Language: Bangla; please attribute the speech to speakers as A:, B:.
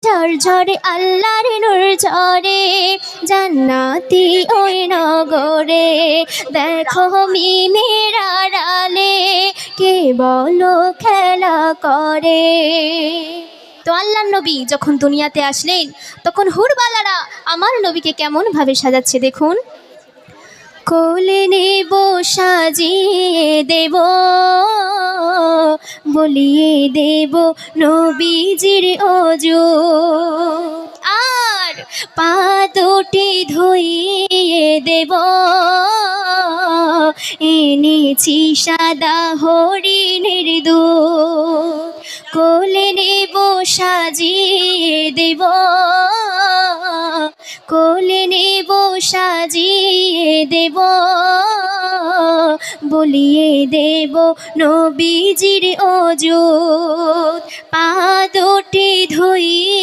A: ঝরঝরে আল্লাহর নূর ঝরে জান্নাতি ওই নগরে। দেখো মিমের আড়ালে কে বলো খেলা করে। তো আল্লাহর নবী যখন দুনিয়াতে আসলেন তখন হুরবালারা আমার নবীকে কেমন ভাবে সাজাচ্ছে দেখুন। কোলে নেব সাজিয়ে দেব, বলিয়ে দেব নবীজির ওজু, আর পা দুটি ধুইয়ে দেব, এনেছি সাদা হরিণের দুধ। কোলে নেব সাজিয়ে দেব, কোলে নেব সাজিয়ে দেব, বলিয়ে দেব নবীজির ওজুদ, পা দুটি ধুইয়ে